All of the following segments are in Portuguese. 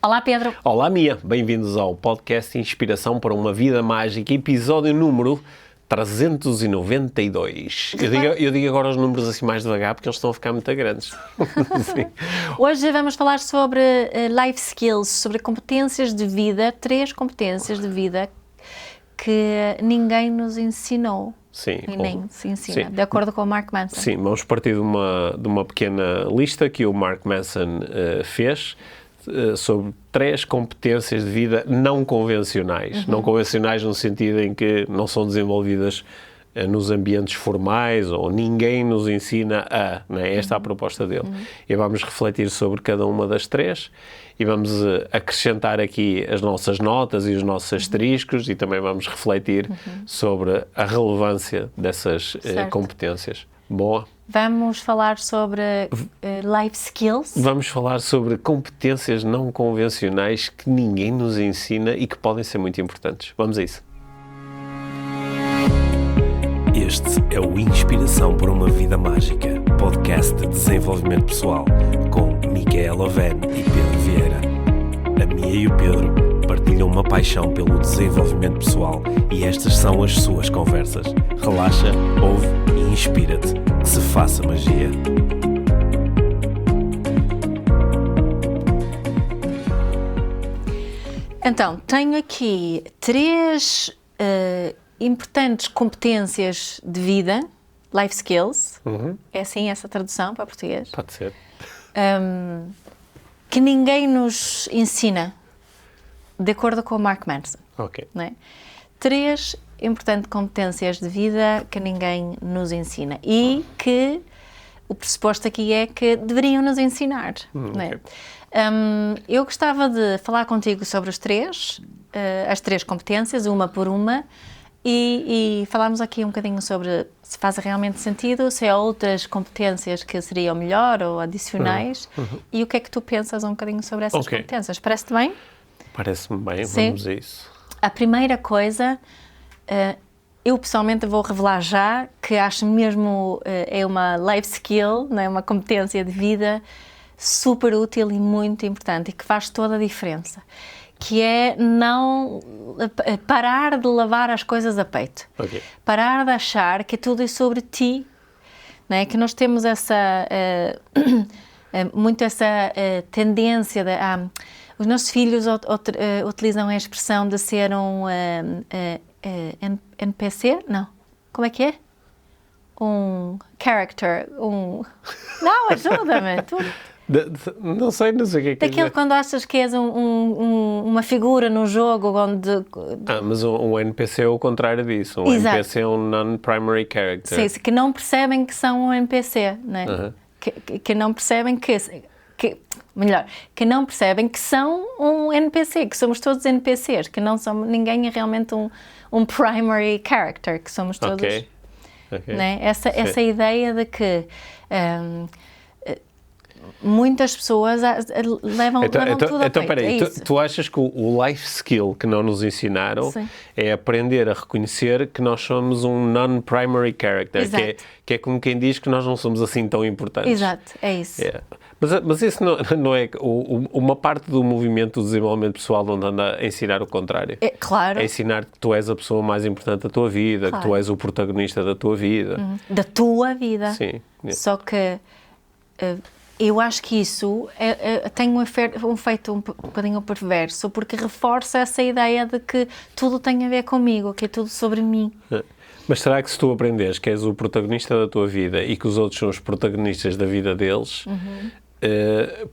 Olá, Pedro. Olá, Mia. Bem-vindos ao podcast Inspiração para uma Vida Mágica, episódio número 392. Eu digo agora os números assim mais devagar porque eles estão a ficar muito grandes. Hoje vamos falar sobre life skills, sobre competências de vida, 3 competências de vida que ninguém nos ensinou. Sim, e nem se ensina, de acordo com o Mark Manson. Sim, vamos partir de uma pequena lista que o Mark Manson fez sobre 3 competências de vida não convencionais. Não convencionais no sentido em que não são desenvolvidas nos ambientes formais ou ninguém nos ensina a, não é? Esta é a proposta dele. E vamos refletir sobre cada uma das 3 e vamos acrescentar aqui as nossas notas e os nossos asteriscos e também vamos refletir sobre a relevância dessas competências. Boa. Vamos falar sobre life skills. Vamos falar sobre competências não convencionais que ninguém nos ensina e que podem ser muito importantes. Vamos a isso. Este é o Inspiração para uma Vida Mágica, podcast de desenvolvimento pessoal, com Micaela Oven e Pedro Vieira. A Mia e o Pedro partilham uma paixão pelo desenvolvimento pessoal e estas são as suas conversas. Relaxa, ouve e inspira-te. Que se faça magia. Então, tenho aqui 3 importantes competências de vida, life skills, é assim essa tradução para português? Pode ser. Que ninguém nos ensina, de acordo com o Mark Manson. Ok. Não é? 3 importantes competências de vida que ninguém nos ensina e que o pressuposto aqui é que deveriam nos ensinar. Não é? Eu gostava de falar contigo sobre as 3 competências, uma por uma, e falarmos aqui um bocadinho sobre se faz realmente sentido, se há outras competências que seriam melhor ou adicionais, e o que é que tu pensas um bocadinho sobre essas competências. Parece-te bem? Parece-me bem, Sim. Vamos a isso. A primeira coisa, eu pessoalmente vou revelar já que acho mesmo é uma life skill, não é? Uma competência de vida super útil e muito importante e que faz toda a diferença, que é não parar de levar as coisas a peito, parar de achar que tudo é sobre ti, não é? Que nós temos essa muito essa tendência de os nossos filhos utilizam a expressão de ser um NPC? Não. Como é que é? Um character, Não, ajuda-me. Não sei o que é que daquilo quando achas que és uma figura no jogo onde... mas um NPC é o contrário disso. Exato. NPC é um non-primary character. Sim, que não percebem que são um NPC, não é? Que não percebem que não percebem que são um NPC, que somos todos NPCs, que não somos, ninguém é realmente um primary character, que somos todos... Né? Essa ideia de que muitas pessoas levam tudo a peito. Peraí, tu achas que o life skill que não nos ensinaram é aprender a reconhecer que nós somos um non-primary character, que é como quem diz que nós não somos assim tão importantes. Exato, é isso. Mas isso não é uma parte do movimento do desenvolvimento pessoal onde anda a ensinar o contrário. Claro. É ensinar que tu és a pessoa mais importante da tua vida, que tu és o protagonista da tua vida. Da tua vida. Sim. Só que eu acho que isso tem um efeito um bocadinho perverso, porque reforça essa ideia de que tudo tem a ver comigo, que é tudo sobre mim. Mas será que se tu aprenderes que és o protagonista da tua vida e que os outros são os protagonistas da vida deles,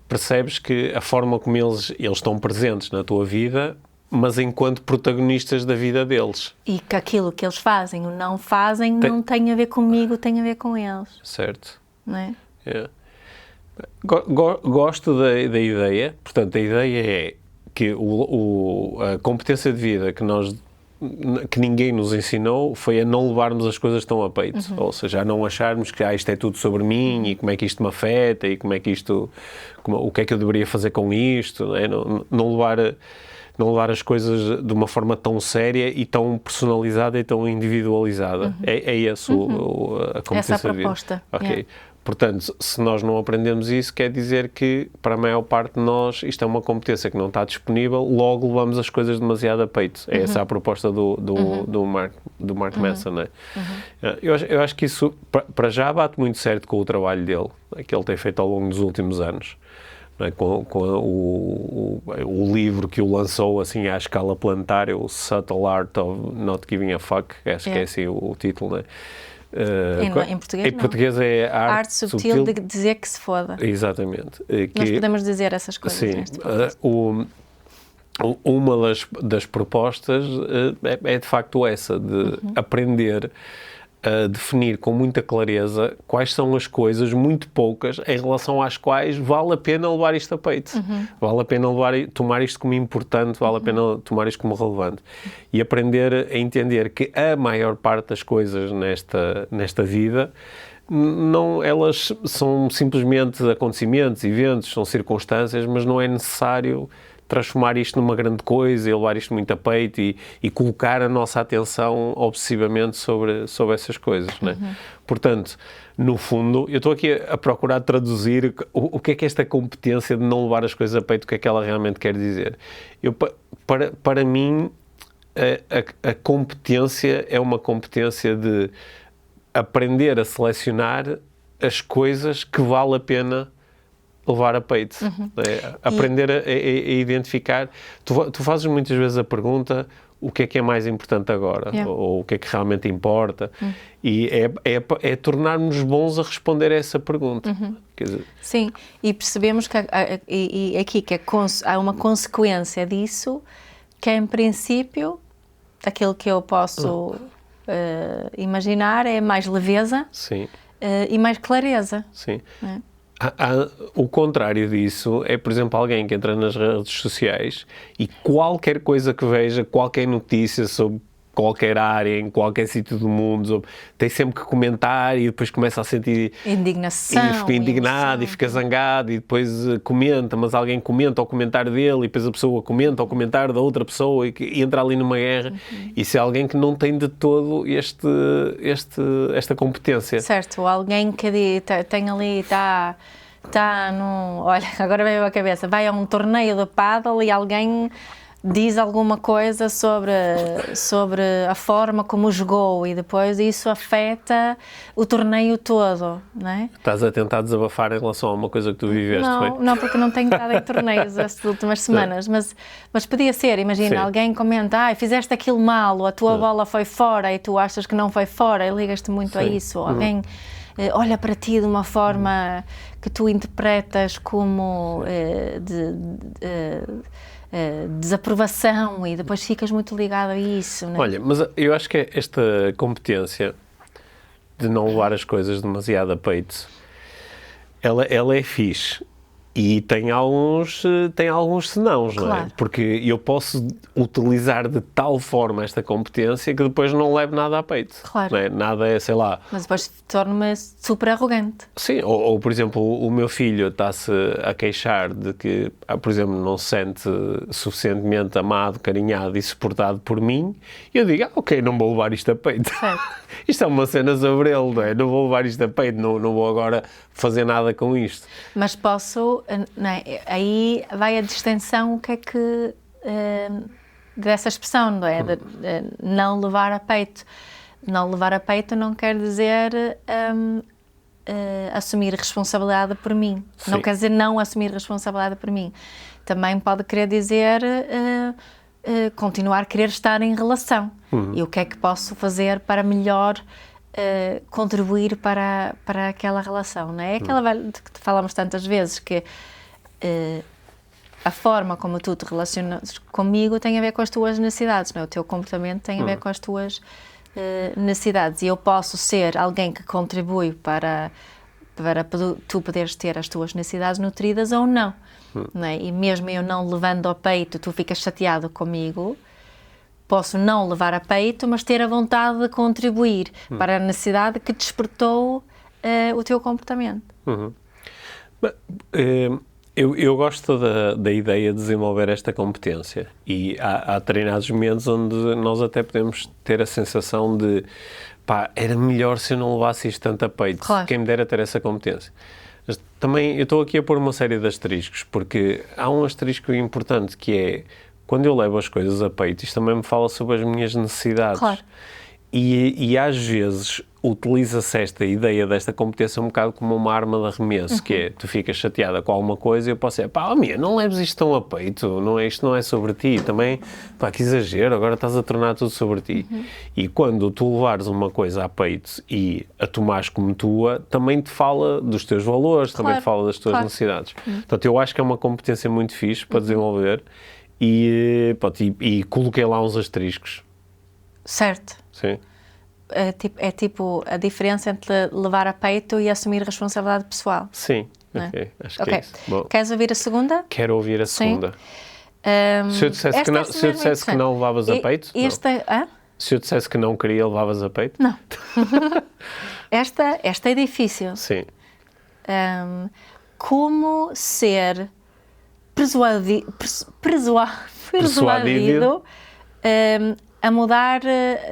percebes que a forma como eles estão presentes na tua vida, mas enquanto protagonistas da vida deles. E que aquilo que eles fazem ou não fazem não tem a ver comigo, tem a ver com eles. Certo. Não é? Gosto da ideia. Portanto, a ideia é que a competência de vida que ninguém nos ensinou foi a não levarmos as coisas tão a peito. Ou seja, a não acharmos que isto é tudo sobre mim e como é que isto me afeta e o que é que eu deveria fazer com isto, não é? Não levar as coisas de uma forma tão séria e tão personalizada e tão individualizada. É essa a competência essa a proposta. de vida. Portanto, se nós não aprendemos isso, quer dizer que, para a maior parte de nós, isto é uma competência que não está disponível, logo levamos as coisas demasiado a peito. É essa a proposta do Mark Manson, não é? Eu acho que isso, para já, bate muito certo com o trabalho dele, que ele tem feito ao longo dos últimos anos. Não é? Com o livro que o lançou assim à escala planetária, o Subtle Art of Not Giving a Fuck, acho que é assim o título, não é? Em português, em português é a arte subtil de dizer que se foda. Exatamente. Nós podemos dizer essas coisas. Sim. Uma das propostas é de facto essa, de aprender a definir com muita clareza quais são as coisas, muito poucas, em relação às quais vale a pena levar isto a peito. Vale a pena tomar isto como importante, vale a pena tomar isto como relevante. E aprender a entender que a maior parte das coisas nesta vida, elas são simplesmente acontecimentos, eventos, são circunstâncias, mas não é necessário transformar isto numa grande coisa e levar isto muito a peito e colocar a nossa atenção obsessivamente sobre essas coisas, não é? Portanto, no fundo, eu estou aqui a procurar traduzir o que é esta competência de não levar as coisas a peito, o que é que ela realmente quer dizer. Para mim, a competência é uma competência de aprender a selecionar as coisas que vale a pena levar a peito. Aprender a identificar. Tu fazes muitas vezes a pergunta o que é mais importante agora, ou o que é que realmente importa, e é tornar-nos bons a responder a essa pergunta. Quer dizer, sim, e percebemos que aqui que há uma consequência disso, que é, em princípio, aquilo que eu posso imaginar é mais leveza. Sim. E mais clareza. Sim. O contrário disso é, por exemplo, alguém que entra nas redes sociais e qualquer coisa que veja, qualquer notícia sobre qualquer área, em qualquer sítio do mundo, tem sempre que comentar e depois começa a sentir indignação, e fica indignado e fica zangado e depois comenta, mas alguém comenta ao comentário dele e depois a pessoa comenta ao comentário da outra pessoa e entra ali numa guerra. Isso é alguém que não tem de todo esta competência. Certo, alguém que tem ali, está no... Olha, agora veio a cabeça, vai a um torneio de pádel e alguém diz alguma coisa sobre a forma como jogou e depois isso afeta o torneio todo, não é? Estás a tentar desabafar em relação a uma coisa que tu viveste, foi? Não, porque não tenho estado em torneios estas últimas semanas, mas podia ser, imagina, alguém comenta, fizeste aquilo mal, ou a tua bola foi fora e tu achas que não foi fora e ligas-te muito a isso, ou alguém olha para ti de uma forma que tu interpretas como desaprovação e depois ficas muito ligado a isso, não é? Olha, mas eu acho que esta competência de não levar as coisas demasiado a peito, ela é fixe e tem alguns senãos, claro. Não é? Porque eu posso utilizar de tal forma esta competência que depois não levo nada a peito. Claro. Não é? Nada é, sei lá... Mas depois torna-me super arrogante. Sim, ou por exemplo, o meu filho está-se a queixar de que, por exemplo, não se sente suficientemente amado, carinhado e suportado por mim, e eu digo, ok, não vou levar isto a peito. Isto é uma cena sobre ele, não é? Não vou levar isto a peito, não vou agora fazer nada com isto. Mas posso, não é? Aí vai a distinção, o que é que... dessa expressão, não é? De não levar a peito. Não levar a peito não quer dizer assumir responsabilidade por mim. Sim. Não quer dizer não assumir responsabilidade por mim. Também pode querer dizer continuar a querer estar em relação. E o que é que posso fazer para melhor contribuir para aquela relação, não é? Aquela de que falamos tantas vezes, que a forma como tu te relacionas comigo tem a ver com as tuas necessidades, não é? O teu comportamento tem a ver com as tuas necessidades, e eu posso ser alguém que contribui para tu poderes ter as tuas necessidades nutridas ou não, não é? E mesmo eu não levando ao peito, tu ficas chateado comigo, posso não levar a peito, mas ter a vontade de contribuir para a necessidade que despertou o teu comportamento. Eu gosto da ideia de desenvolver esta competência, e há determinados momentos onde nós até podemos ter a sensação de pá, era melhor se eu não levasse isto tanto a peito. Claro. Quem me dera ter essa competência. Mas também, eu estou aqui a pôr uma série de asteriscos, porque há um asterisco importante que é, quando eu levo as coisas a peito, isto também me fala sobre as minhas necessidades. Claro. E às vezes utiliza-se esta ideia desta competência um bocado como uma arma de arremesso, que é, tu ficas chateada com alguma coisa e eu posso dizer, pá, minha, não leves isto tão a peito, isto não é sobre ti, também, pá, que exagero, agora estás a tornar tudo sobre ti. E quando tu levares uma coisa a peito e a tomares como tua, também te fala dos teus valores, também te fala das tuas necessidades. Portanto, eu acho que é uma competência muito fixe para desenvolver e coloquei lá uns asteriscos. Certo. Sim. É tipo a diferença entre levar a peito e assumir responsabilidade pessoal. Sim, Não é? ok, acho que é isso. Bom, Queres ouvir a segunda? quero ouvir a segunda. Se eu dissesse, Esta se eu dissesse que não levavas a peito, não. Se eu dissesse que não queria, levavas a peito? Não. Esta é difícil. Sim. Como ser persuadido a mudar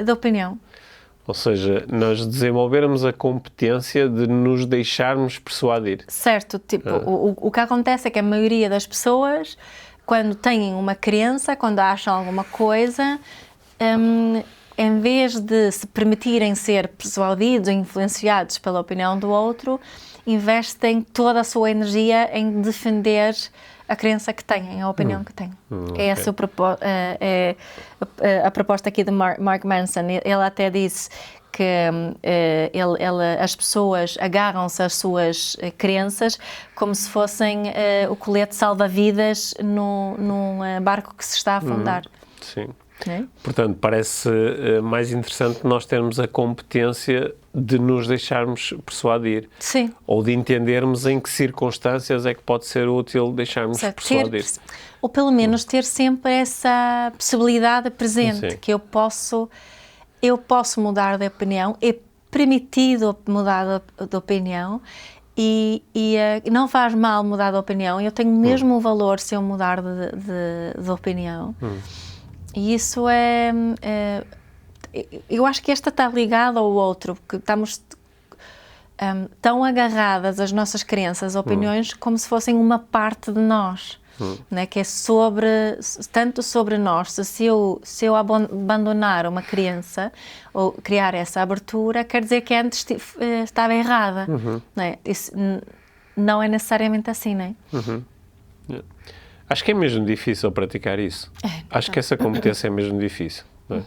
de opinião. Ou seja, nós desenvolvermos a competência de nos deixarmos persuadir. Certo, tipo, o que acontece é que a maioria das pessoas, quando têm uma crença, quando acham alguma coisa, em vez de se permitirem ser persuadidos ou influenciados pela opinião do outro, investem toda a sua energia em defender a crença que têm, a opinião que têm. É essa a proposta aqui de Mark Manson. Ele até disse que as pessoas agarram-se às suas crenças como se fossem o colete salva-vidas num barco que se está a afundar. Sim. É? Portanto, parece mais interessante nós termos a competência de nos deixarmos persuadir. Sim. Ou de entendermos em que circunstâncias é que pode ser útil deixarmos persuadir. Ou pelo menos ter sempre essa possibilidade presente. Sim. Que eu posso mudar de opinião, é permitido mudar de opinião e não faz mal mudar de opinião. Eu tenho mesmo o valor se eu mudar de opinião. E isso eu acho que esta está ligada ao outro, porque estamos tão agarradas às nossas crenças, opiniões, como se fossem uma parte de nós, né? Que é tanto sobre nós. Se eu abandonar uma crença ou criar essa abertura, quer dizer que antes estava errada. Né? Isso não é necessariamente assim, não é? Acho que é mesmo difícil praticar isso. Acho que essa competência é mesmo difícil. Não é?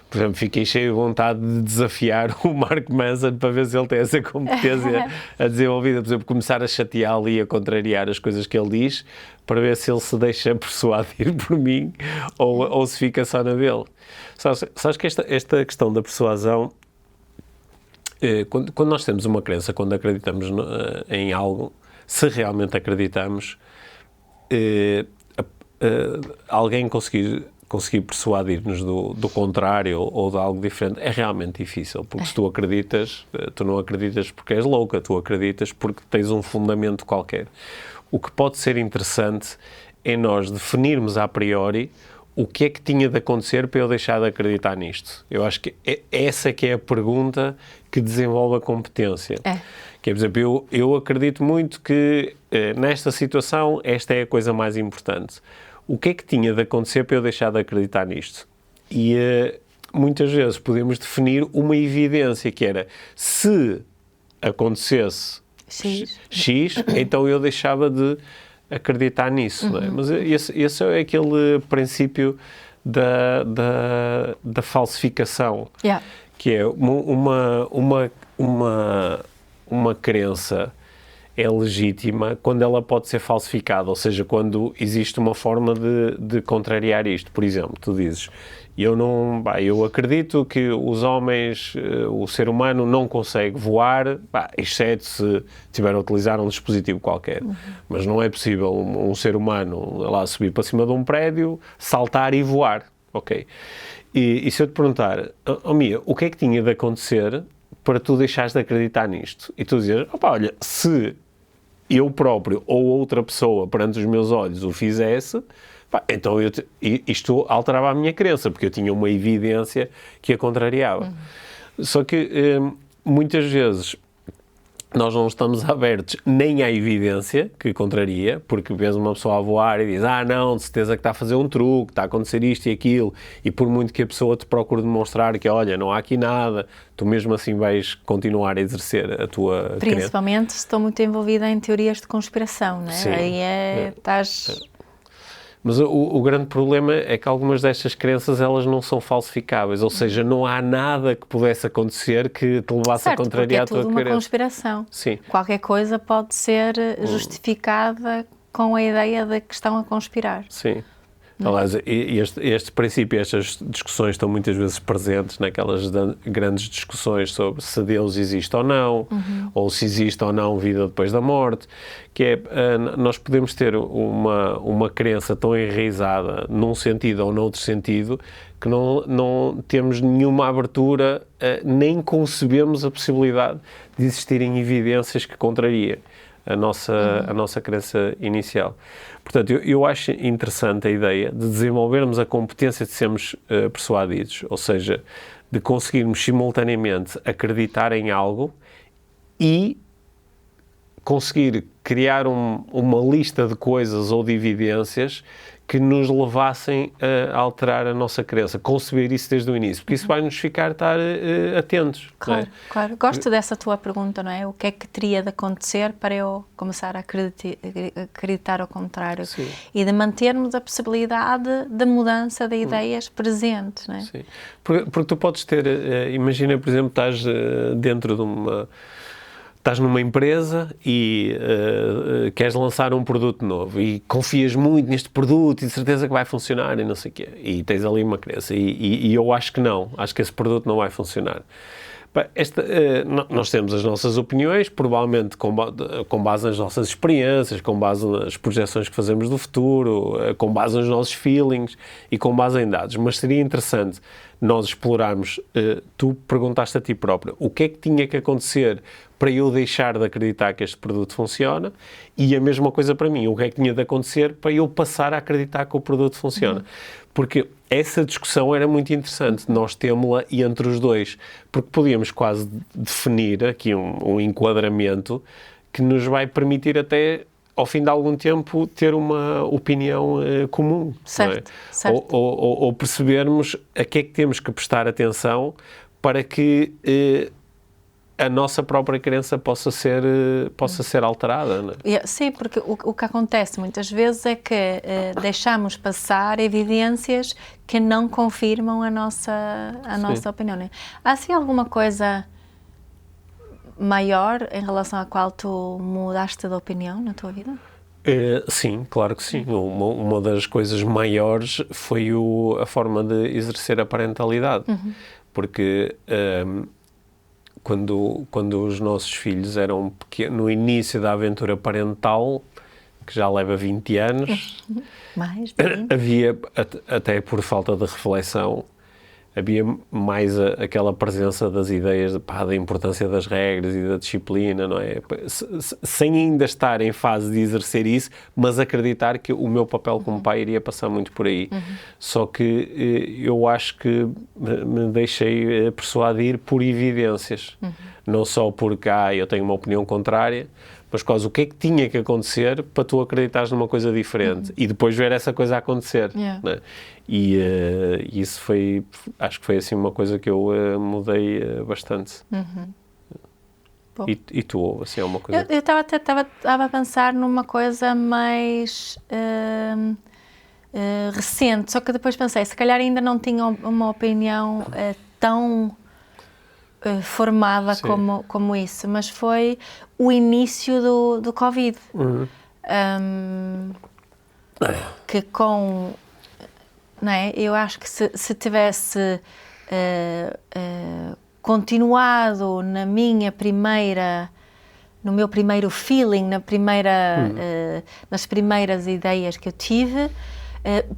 Por exemplo, fiquei cheio de vontade de desafiar o Mark Manson para ver se ele tem essa competência a desenvolvida. Por exemplo, começar a chateá-lo e a contrariar as coisas que ele diz para ver se ele se deixa persuadir por mim ou se fica só na dele. Sabes que esta questão da persuasão, quando nós temos uma crença, quando acreditamos em algo, se realmente acreditamos, alguém conseguir persuadir-nos do contrário ou de algo diferente é realmente difícil, porque se tu acreditas, tu não acreditas porque és louca, tu acreditas porque tens um fundamento qualquer. O que pode ser interessante é nós definirmos a priori o que é que tinha de acontecer para eu deixar de acreditar nisto. Eu acho que essa que é a pergunta que desenvolve a competência. Que é, por exemplo, eu acredito muito que nesta situação esta é a coisa mais importante. O que é que tinha de acontecer para eu deixar de acreditar nisto? E muitas vezes podemos definir uma evidência que era, se acontecesse X, então eu deixava de acreditar nisso. Não é? Mas esse é aquele princípio da falsificação, que é uma crença é legítima quando ela pode ser falsificada, ou seja, quando existe uma forma de contrariar isto. Por exemplo, tu dizes, eu acredito que os homens, o ser humano não consegue voar, exceto se estiver a utilizar um dispositivo qualquer. Mas não é possível um ser humano lá subir para cima de um prédio, saltar e voar, ok? E se eu te perguntar, Mia, o que é que tinha de acontecer para tu deixares de acreditar nisto? E tu dizes, olha, se eu próprio ou outra pessoa perante os meus olhos o fizesse, então isto alterava a minha crença, porque eu tinha uma evidência que a contrariava. Só que muitas vezes nós não estamos abertos nem à evidência que contraria, porque vês uma pessoa a voar e diz, não, de certeza que está a fazer um truque, está a acontecer isto e aquilo, e por muito que a pessoa te procure demonstrar que, olha, não há aqui nada, tu mesmo assim vais continuar a exercer a tua Principalmente se estou muito envolvida em teorias de conspiração, não é? Sim. Aí estás... Mas o grande problema é que algumas destas crenças, elas não são falsificáveis, ou seja, não há nada que pudesse acontecer que te levasse a contrariar a tua crença. Certo, porque é tudo uma conspiração. Sim. Qualquer coisa pode ser justificada com a ideia de que estão a conspirar. Sim. Aliás, este princípio, estas discussões estão muitas vezes presentes naquelas grandes discussões sobre se Deus existe ou não, ou se existe ou não vida depois da morte, que é, nós podemos ter uma crença tão enraizada num sentido ou noutro sentido que não temos nenhuma abertura, nem concebemos a possibilidade de existirem evidências que contrariem a nossa crença inicial. Portanto, eu acho interessante a ideia de desenvolvermos a competência de sermos persuadidos, ou seja, de conseguirmos simultaneamente acreditar em algo e conseguir criar uma lista de coisas ou de evidências que nos levassem a alterar a nossa crença, conceber isso desde o início, porque isso vai-nos estar atentos. Claro, não é? Claro. Gosto dessa tua pergunta, não é? O que é que teria de acontecer para eu começar a acreditar ao contrário? Sim. E de mantermos a possibilidade de mudança de ideias presente, não é? Sim. Porque tu podes ter, imagina, por exemplo, estás dentro de uma... Estás numa empresa e queres lançar um produto novo e confias muito neste produto e de certeza que vai funcionar e não sei o quê. E tens ali uma crença. E eu acho que não. Acho que esse produto não vai funcionar. Nós temos as nossas opiniões, provavelmente com base nas nossas experiências, com base nas projeções que fazemos do futuro, com base nos nossos feelings e com base em dados. Mas seria interessante nós explorarmos, tu perguntaste a ti próprio, o que é que tinha que acontecer para eu deixar de acreditar que este produto funciona, e a mesma coisa para mim, o que é que tinha de acontecer para eu passar a acreditar que o produto funciona. Porque essa discussão era muito interessante, nós temos-la entre os dois, porque podíamos quase definir aqui um enquadramento que nos vai permitir até, ao fim de algum tempo, ter uma opinião comum. Certo, não é? certo. Ou percebermos a que é que temos que prestar atenção para que a nossa própria crença possa ser alterada. Não é? Sim, porque o que acontece muitas vezes é que deixamos passar evidências que não confirmam a nossa opinião. Não é? Há assim alguma coisa maior em relação à qual tu mudaste de opinião na tua vida? Sim, claro que sim. Uma das coisas maiores foi a forma de exercer a parentalidade. Porque quando os nossos filhos eram pequenos, no início da aventura parental, que já leva 20 anos, Mais havia, até por falta de reflexão, havia mais aquela presença das ideias da importância das regras e da disciplina, não é? Sem ainda estar em fase de exercer isso, mas acreditar que o meu papel como pai iria passar muito por aí. Só que eu acho que me deixei persuadir por evidências. Não só porque eu tenho uma opinião contrária, mas quase o que é que tinha que acontecer para tu acreditares numa coisa diferente e depois ver essa coisa acontecer. Né? E isso foi, acho que foi assim uma coisa que eu mudei bastante. E tu, assim, é uma coisa... Eu estava a pensar numa coisa mais recente, só que depois pensei, se calhar ainda não tinha uma opinião tão formada como isso, mas foi o início do Covid. Que não é? Eu acho que se tivesse continuado no meu primeiro feeling, nas primeiras ideias que eu tive,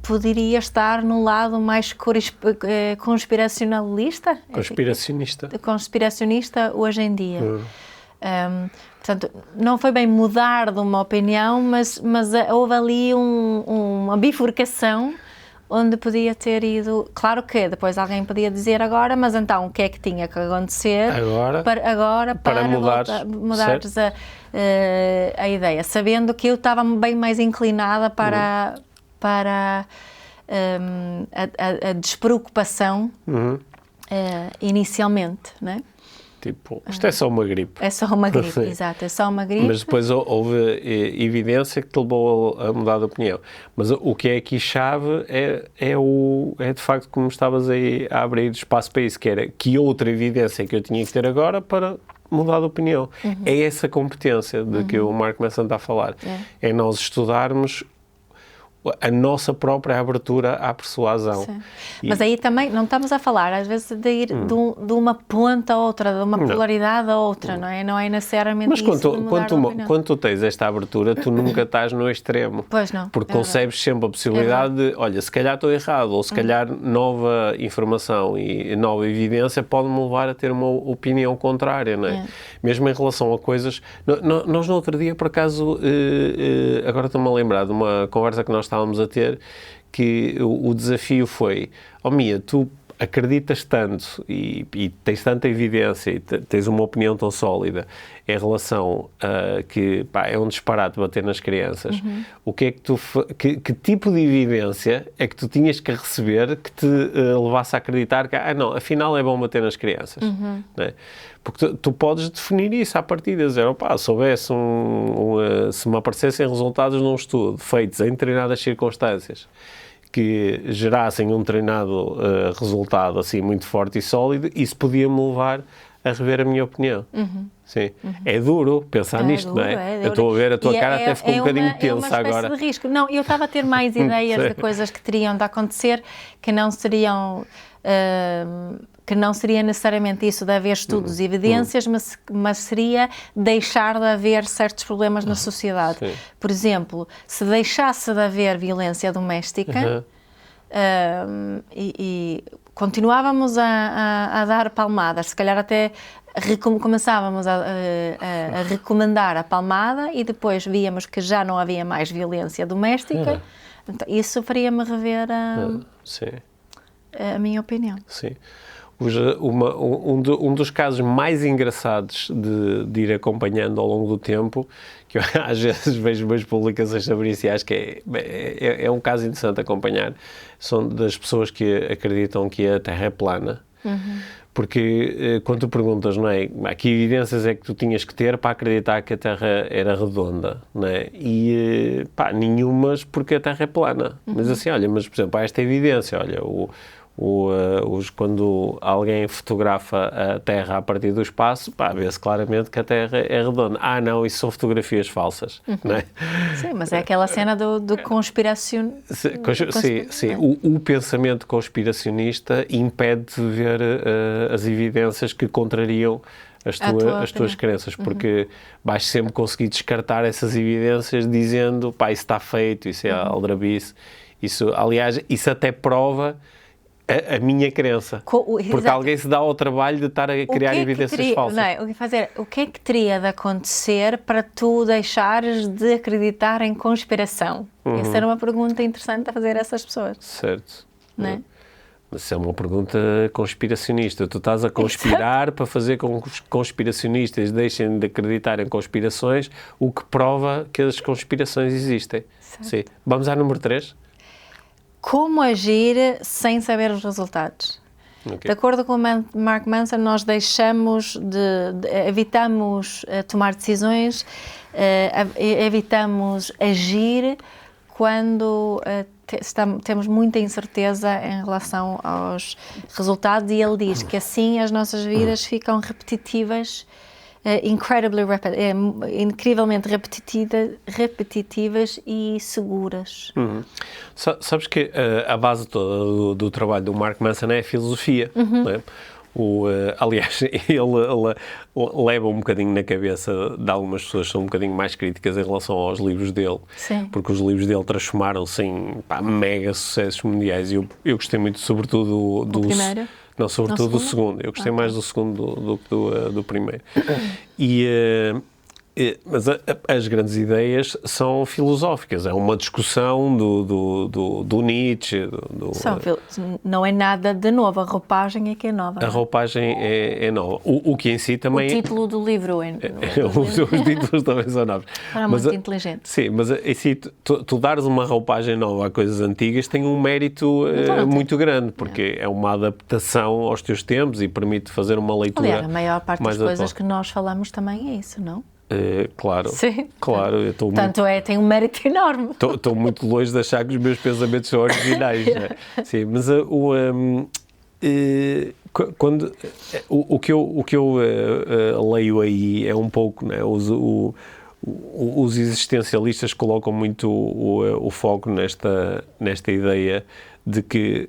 poderia estar no lado mais conspiracionalista? Conspiracionista hoje em dia. Portanto, não foi bem mudar de uma opinião, mas houve ali uma bifurcação onde podia ter ido. Claro que depois alguém podia dizer agora, mas então o que é que tinha que acontecer para mudares a ideia, sabendo que eu estava bem mais inclinada para a despreocupação inicialmente, não é? Tipo, isto é só uma gripe. É só uma gripe, exato, é só uma gripe. Mas depois houve evidência que te levou a mudar de opinião. Mas o que é aqui chave é de facto como estavas aí a abrir espaço para isso, que era que outra evidência que eu tinha que ter agora para mudar de opinião. É essa competência de que o Mark Manson está a falar. É nós estudarmos a nossa própria abertura à persuasão. Mas aí também não estamos a falar, às vezes, de ir de uma ponta a outra, de uma polaridade a outra, não é? Não é necessariamente mas isso de mudar de opinião. quando tu tens esta abertura, tu nunca estás no extremo. Pois não. Porque concebes sempre a possibilidade de, olha, se calhar estou errado, ou se calhar nova informação e nova evidência pode-me levar a ter uma opinião contrária, não é? Mesmo em relação a coisas... Nós no outro dia, por acaso, agora estou-me a lembrar de uma conversa que nós estávamos a ter, que o desafio foi, Mia, tu acreditas tanto e tens tanta evidência e tens uma opinião tão sólida em relação a que é um disparate bater nas crianças, o que é que que tipo de evidência é que tu tinhas que receber que te levasse a acreditar que, não, afinal é bom bater nas crianças, não é? Porque tu podes definir isso à partida, dizer, se houvesse se me aparecessem resultados num estudo feitos em determinadas circunstâncias que gerassem um determinado resultado assim muito forte e sólido, isso podia-me levar a rever a minha opinião. Sim. É duro pensar nisto, duro, não é? É duro. Eu estou a ver, a tua cara até ficou um bocadinho tensa agora. É uma espécie de risco. Não, eu estava a ter mais ideias de coisas que teriam de acontecer que não seriam... que não seria necessariamente isso de haver estudos e evidências, mas seria deixar de haver certos problemas na sociedade. Sim. Por exemplo, se deixasse de haver violência doméstica e continuávamos a dar palmadas, se calhar até começávamos a recomendar a palmada e depois víamos que já não havia mais violência doméstica, então, isso faria-me rever a minha opinião. Sim. Um dos casos mais engraçados de ir acompanhando ao longo do tempo, que eu às vezes vejo umas publicações sobre isso e acho que é um caso interessante acompanhar, são das pessoas que acreditam que a Terra é plana. Porque quando tu perguntas, não é, que evidências é que tu tinhas que ter para acreditar que a Terra era redonda, não é? E nenhumas, porque a Terra é plana. Mas assim, olha, mas por exemplo, há esta evidência, olha, quando alguém fotografa a Terra a partir do espaço, vê-se claramente que a Terra é redonda. Não, isso são fotografias falsas, não é? Sim, mas é aquela cena do conspiracionismo. Sim. O pensamento conspiracionista impede de ver as evidências que contrariam as tuas crenças, porque vais sempre conseguir descartar essas evidências dizendo, isso está feito, isso é aldrabice. Isso, aliás, isso até prova a minha crença. Porque alguém se dá ao trabalho de estar a criar evidências falsas. Não é? O que é que teria de acontecer para tu deixares de acreditar em conspiração? Essa era uma pergunta interessante a fazer a essas pessoas. Certo. Não é? Mas isso é uma pergunta conspiracionista. Tu estás a conspirar para fazer com que os conspiracionistas deixem de acreditar em conspirações, o que prova que as conspirações existem. Sim. Vamos ao número 3? Como agir sem saber os resultados? De acordo com o Mark Manson, nós evitamos tomar decisões, evitamos agir quando temos muita incerteza em relação aos resultados, e ele diz que assim as nossas vidas ficam repetitivas, incrivelmente repetitivas e seguras. Sabes que a base toda do trabalho do Mark Manson é a filosofia, não é? Aliás, ele leva um bocadinho na cabeça de algumas pessoas que são um bocadinho mais críticas em relação aos livros dele. Sim. Porque os livros dele transformaram-se em mega sucessos mundiais. Eu gostei muito, sobretudo, do primeiro? Não, sobretudo do segundo. Eu gostei mais do segundo do que do primeiro. E Mas as grandes ideias são filosóficas, é uma discussão do Nietzsche. Não é nada de novo, a roupagem é que é nova. A roupagem é nova. O que em si também... O título do livro é... Os títulos também são novos. Era muito inteligente. Sim, mas em si, tu dares uma roupagem nova a coisas antigas tem um mérito muito grande, porque é uma adaptação aos teus tempos e permite fazer uma leitura. Aliás, a maior parte das coisas atual. que nós falamos também é isso, não? Claro, Sim. claro. Eu estou Tanto muito, tem um mérito enorme. Estou muito longe de achar que os meus pensamentos são originais. Né? Sim, mas o que eu leio aí é um pouco, né, os existencialistas colocam muito o foco nesta ideia de que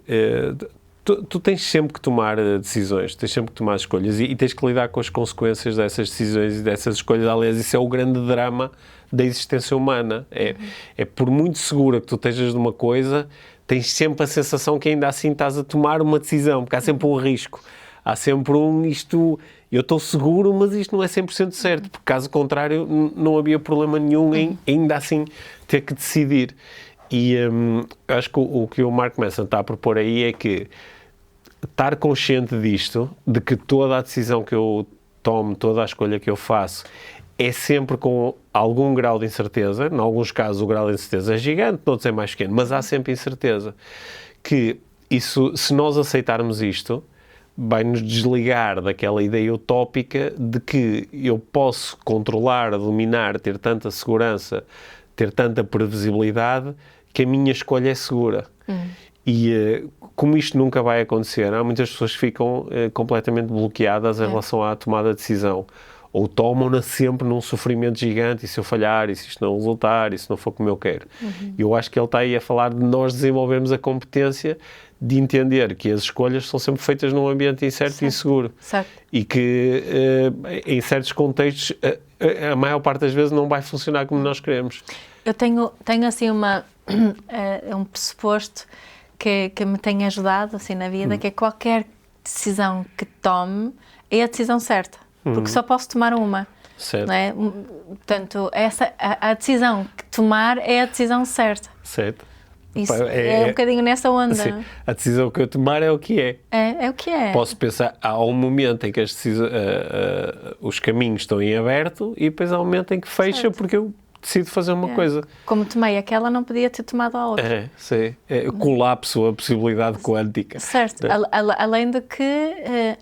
tu tens sempre que tomar decisões, tens sempre que tomar escolhas e tens que lidar com as consequências dessas decisões e dessas escolhas. Aliás, isso é o grande drama da existência humana. É por muito segura que tu estejas numa coisa, tens sempre a sensação que ainda assim estás a tomar uma decisão, porque há sempre um risco. Há sempre eu estou seguro, mas isto não é 100% certo, porque caso contrário não havia problema nenhum em ainda assim ter que decidir. E acho que o que o Mark Manson está a propor aí é que estar consciente disto, de que toda a decisão que eu tomo, toda a escolha que eu faço, é sempre com algum grau de incerteza. Em alguns casos o grau de incerteza é gigante, noutros é mais pequeno, mas há sempre incerteza. Que isso, se nós aceitarmos isto, vai-nos desligar daquela ideia utópica de que eu posso controlar, dominar, ter tanta segurança, ter tanta previsibilidade, que a minha escolha é segura. E como isto nunca vai acontecer, há muitas pessoas que ficam completamente bloqueadas em relação à tomada de decisão. Ou tomam-na sempre num sofrimento gigante, e se eu falhar, e se isto não resultar, e se não for como eu quero. E eu acho que ele está aí a falar de nós desenvolvermos a competência de entender que as escolhas são sempre feitas num ambiente incerto e inseguro. Certo. E que em certos contextos a maior parte das vezes não vai funcionar como nós queremos. Eu tenho assim um pressuposto que me tem ajudado assim na vida, que é qualquer decisão que tome é a decisão certa, porque só posso tomar uma. Certo. Não é? Portanto, a decisão que tomar é a decisão certa. Certo. Isso é um bocadinho nessa onda. Assim, a decisão que eu tomar é o que é. É o que é. Posso pensar, há um momento em que os caminhos estão em aberto e depois há um momento em que fecha, certo, porque eu decido fazer uma coisa. Como tomei aquela, não podia ter tomado a outra. Sim. Colapso, a possibilidade quântica. Certo. Além de que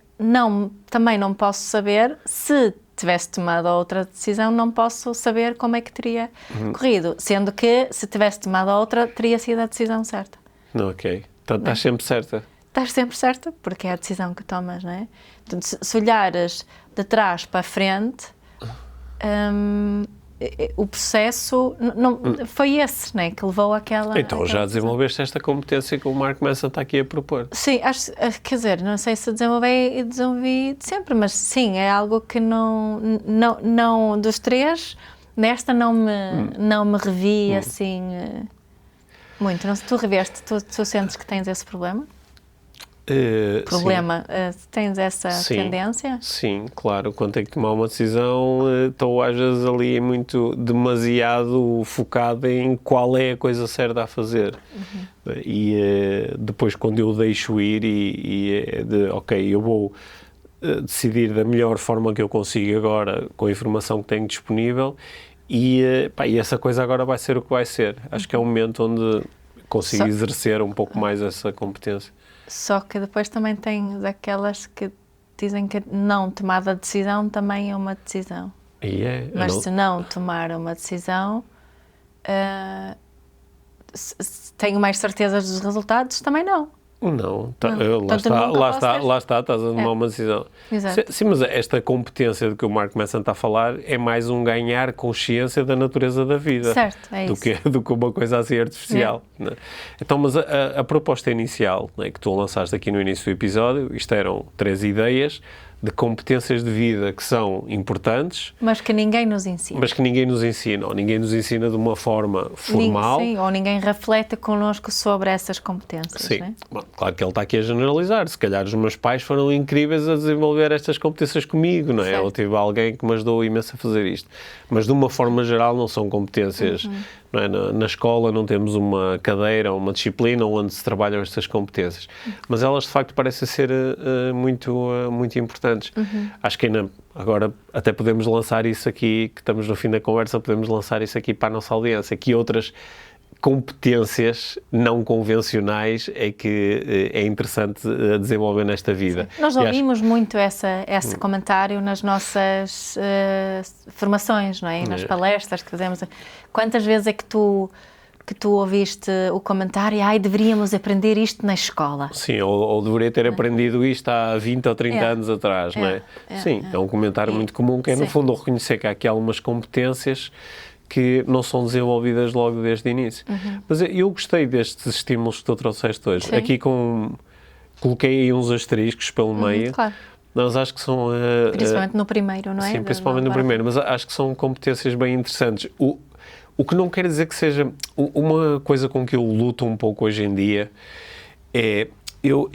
também não posso saber, se tivesse tomado outra decisão, não posso saber como é que teria corrido. Sendo que, se tivesse tomado outra, teria sido a decisão certa. Ok. Então estás sempre certa. Estás sempre certa, porque é a decisão que tomas, não é? Portanto, se olhares de trás para a frente, o processo foi esse, né, que levou àquela... Então já desenvolveste esta competência que o Mark Manson está aqui a propor. Sim, quer dizer, não sei se desenvolvi sempre, mas sim, é algo que não dos três, nesta não me revi assim muito. Não, tu reveste, tu sentes que tens esse problema? Tens essa tendência? Sim, claro. Quando tenho que tomar uma decisão, estou às vezes ali demasiado focado em qual é a coisa certa a fazer. E depois, quando eu deixo ir eu vou decidir da melhor forma que eu consigo agora, com a informação que tenho disponível, e essa coisa agora vai ser o que vai ser. Acho que é um momento onde consigo exercer um pouco mais essa competência. Só que depois também tens aquelas que dizem que não tomar a decisão também é uma decisão. Mas se não tomar uma decisão, tenho mais certezas dos resultados, também não. Não, lá está, estás a tomar uma decisão. Exato. Sim, mas esta competência de que o Mark Manson está a falar é mais um ganhar consciência da natureza da vida. Certo, é isso. Do que uma coisa assim artificial. Né? Então, mas a proposta inicial, né, que tu lançaste aqui no início do episódio, isto eram 3 ideias de competências de vida que são importantes, mas que ninguém nos ensina. Mas que ninguém nos ensina, ou ninguém nos ensina de uma forma formal. Sim, ou ninguém reflete connosco sobre essas competências. Sim, né? Bom, claro que ele está aqui a generalizar. Se calhar os meus pais foram incríveis a desenvolver estas competências comigo, não é? Certo. Ou tive alguém que me ajudou imenso a fazer isto. Mas de uma forma geral não são competências. Não é? Na escola não temos uma cadeira ou uma disciplina onde se trabalham estas competências. Mas elas de facto parecem ser muito importantes. Acho que agora até podemos lançar isso aqui, que estamos no fim da conversa, podemos lançar isso aqui para a nossa audiência, que outras competências não convencionais é que é interessante desenvolver nesta vida. Sim. Nós ouvimos muito esse comentário nas nossas formações, não é? Nas palestras que fazemos. Quantas vezes é que tu ouviste o comentário, deveríamos aprender isto na escola? Sim, ou deveria ter aprendido isto há 20 ou 30 anos atrás, não é? Sim, é um comentário muito comum, que é no fundo reconhecer que há aqui algumas competências que não são desenvolvidas logo desde o início. Mas eu gostei destes estímulos que tu trouxeste hoje. Sim. Aqui coloquei aí uns asteriscos pelo meio. Claro. Mas acho que são... principalmente no primeiro, não é? Sim, principalmente no primeiro. Mas acho que são competências bem interessantes. O que não quer dizer que seja... Uma coisa com que eu luto um pouco hoje em dia é... Eu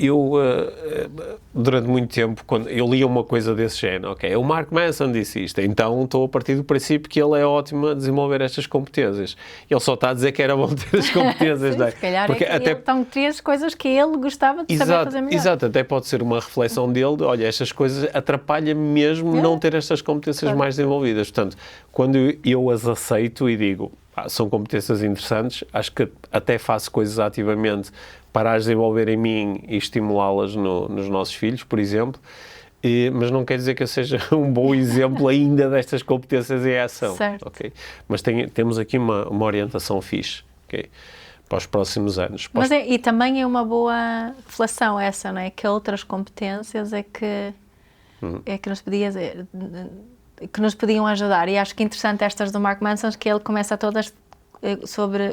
durante muito tempo, quando eu lia uma coisa desse género, o Mark Manson disse isto, então estou a partir do princípio que ele é ótimo a desenvolver estas competências. Ele só está a dizer que era bom ter as competências, Sim, não é? Se calhar Porque ele então teria as coisas que ele gostava de saber fazer melhor. Exato, até pode ser uma reflexão dele de, olha, estas coisas atrapalham-me mesmo não ter estas competências mais desenvolvidas. Portanto, quando eu as aceito e digo, são competências interessantes, acho que até faço coisas ativamente para as desenvolver em mim e estimulá-las nos nossos filhos, por exemplo, mas não quer dizer que eu seja um bom exemplo ainda destas competências em ação. Certo. Okay? Mas temos aqui uma orientação fixe, para os próximos anos. Mas e também é uma boa reflexão essa, não é? Que outras competências é que nos podiam ajudar. E acho que é interessante estas do Mark Manson, que ele começa todas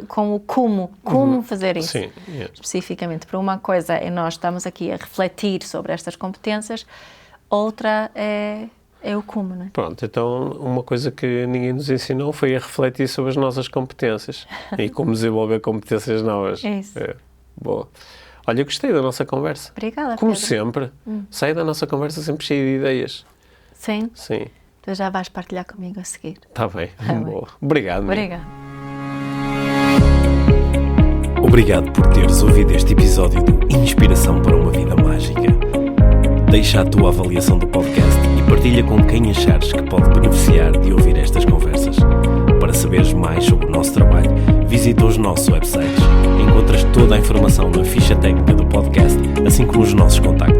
com o como fazer isso. Sim, especificamente. Para uma coisa é nós estamos aqui a refletir sobre estas competências, outra é o como, não é? Pronto, então uma coisa que ninguém nos ensinou foi a refletir sobre as nossas competências e como desenvolver competências novas. É isso. Boa. Olha, eu gostei da nossa conversa. Obrigada, Como Pedro. sempre, sai da nossa conversa sempre cheio de ideias. Sim? Sim. Tu já vais partilhar comigo a seguir. Está bem. Boa. Obrigado. Obrigada. Obrigado por teres ouvido este episódio de Inspiração para uma Vida Mágica. Deixa a tua avaliação do podcast e partilha com quem achares que pode beneficiar de ouvir estas conversas. Para saberes mais sobre o nosso trabalho, visita os nossos websites. Encontras toda a informação na ficha técnica do podcast, assim como os nossos contactos.